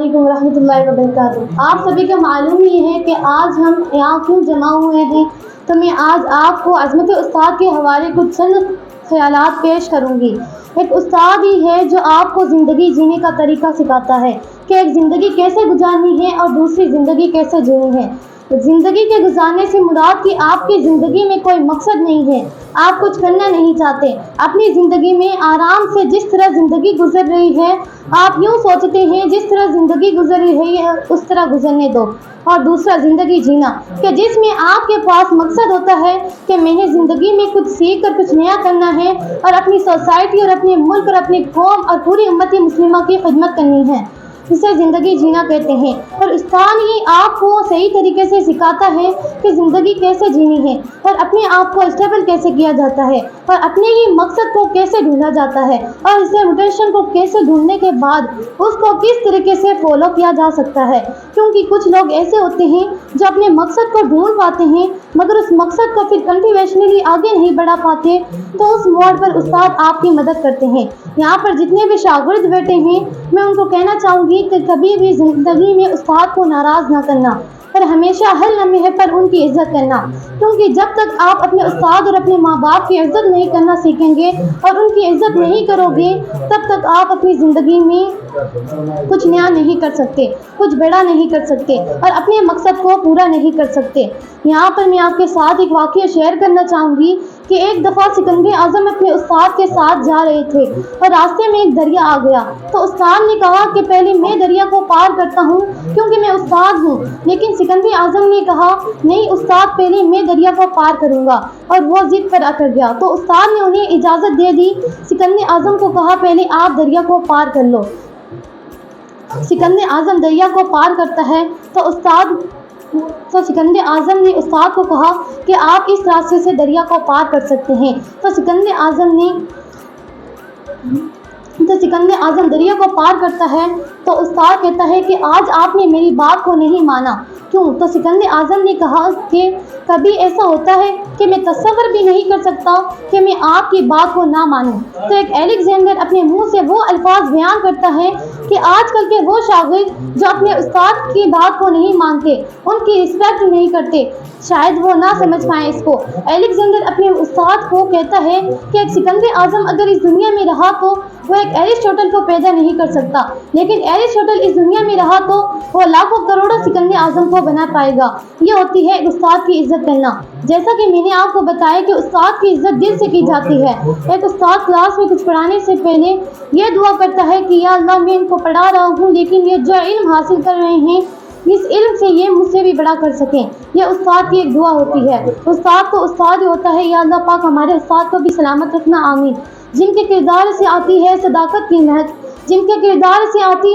علیکم ورحمۃ اللہ وبرکاتہ۔ آپ سبھی کو معلوم ہی ہے کہ آج ہم یہاں کیوں جمع ہوئے ہیں، تو میں آج آپ کو عظمت استاد کے حوالے کچھ چند خیالات پیش کروں گی۔ ایک استاد ہی ہے جو آپ کو زندگی جینے کا طریقہ سکھاتا ہے کہ ایک زندگی کیسے گزارنی ہے اور دوسری زندگی کیسے جینی ہے۔ زندگی کے گزارنے سے مراد کہ آپ کی زندگی میں کوئی مقصد نہیں ہے، آپ کچھ کرنا نہیں چاہتے، اپنی زندگی میں آرام سے جس طرح زندگی گزر رہی ہے آپ یوں سوچتے ہیں جس طرح زندگی گزر رہی ہے اس طرح گزرنے دو، اور دوسرا زندگی جینا کہ جس میں آپ کے پاس مقصد ہوتا ہے کہ میں نے زندگی میں کچھ سیکھ کر کچھ نیا کرنا ہے اور اپنی سوسائٹی اور اپنے ملک اور اپنی قوم اور پوری امت مسلمہ کی خدمت کرنی ہے، اسے زندگی جینا کہتے ہیں۔ اور استاد ہی آپ کو صحیح طریقے سے سکھاتا ہے کہ زندگی کیسے جینی ہے اور اپنے آپ کو اسٹیبل کیسے کیا جاتا ہے اور اپنے ہی مقصد کو کیسے ڈھونڈا جاتا ہے اور اسے موٹیویشن کو کیسے ڈھونڈنے کے بعد اس کو کس طریقے سے فالو کیا جا سکتا ہے، کیونکہ کچھ لوگ ایسے ہوتے ہیں جو اپنے مقصد کو ڈھونڈ پاتے ہیں مگر اس مقصد کو پھر کنٹینیوسلی آگے نہیں بڑھا پاتے، تو اس موڑ پر استاد آپ کی مدد کرتے ہیں۔ یہاں پر جتنے بھی شاگرد بیٹھے ہیں میں ان کو کہنا چاہوں گی کہ کبھی بھی زندگی میں استاد کو ناراض نہ کرنا اور ہمیشہ ہر لمحے پر ان کی عزت کرنا، کیونکہ جب تک آپ اپنے استاد اور اپنے ماں باپ کی عزت نہیں کرنا سیکھیں گے اور ان کی عزت نہیں کرو گے تب تک آپ اپنی زندگی میں کچھ نیا نہیں کر سکتے، کچھ بڑا نہیں کر سکتے اور اپنے مقصد کو پورا نہیں کر سکتے۔ یہاں پر میں آپ کے ساتھ ایک واقعہ شیئر کرنا چاہوں گی کہ ایک دفعہ سکندر اعظم اپنے استاد کے ساتھ جا رہے تھے اور راستے میں ایک دریا آ گیا، تو استاد نے کہا کہ پہلے میں دریا کو پار کرتا ہوں کیونکہ میں استاد ہوں، لیکن سکندر اعظم نے کہا نہیں استاد پہلے میں دریا کو پار کروں گا، اور وہ ضد پر اکڑ گیا، تو استاد نے انہیں اجازت دے دی۔ سکندر اعظم کو کہا پہلے آپ دریا کو پار کر لو۔ سکندر اعظم دریا کو پار کرتا ہے تو سکندر اعظم نے استاد کو کہا کہ آپ اس راستے سے دریا کو پار کر سکتے ہیں، تو سکندر اعظم دریا کو پار کرتا ہے تو استاد کہتا ہے کہ آج آپ نے میری بات کو نہیں مانا، کیوں؟ تو سکندر اعظم نے کہا کہ کبھی ایسا ہوتا ہے کہ میں تصور بھی نہیں کر سکتا کہ میں آپ کی بات کو نہ مانوں۔ تو ایک الیگزینڈر اپنے منہ سے وہ الفاظ بیان کرتا ہے کہ آج کل کے وہ شاگرد جو اپنے استاد کی بات کو نہیں مانتے، ان کی رسپیکٹ نہیں کرتے، شاید وہ نہ سمجھ پائیں اس کو۔ الیگزینڈر اپنے استاد کو کہتا ہے کہ ایک سکندر اعظم اگر اس دنیا میں رہا تو وہ ایک ایرسٹوٹل کو پیدا نہیں کر سکتا، لیکن ایرسٹوٹل اس دنیا میں رہا تو وہ لاکھوں کروڑوں سکندر اعظم کو بنا پائے گا۔ یہ ہوتی ہے استاد کی عزت کرنا۔ جیسا کہ میں نے آپ کو بتایا کہ استاد کی عزت دل سے کی جاتی ہے۔ ایک استاد کلاس میں کچھ پڑھانے سے پہلے یہ دعا کرتا ہے کہ یا اللہ میں ان کو پڑھا رہا ہوں لیکن یہ جو علم حاصل کر رہے ہیں اس علم سے یہ مجھ سے بھی بڑا کر سکیں، یہ استاد کی ایک دعا ہوتی ہے۔ استاد تو استاد ہی ہوتا ہے، یا اللہ پاک ہمارے استاد کو بھی سلامت رکھنا، آمین۔ جن کے کردار سے آتی ہے صداقت کی مہک، جن کے کردار سے آتی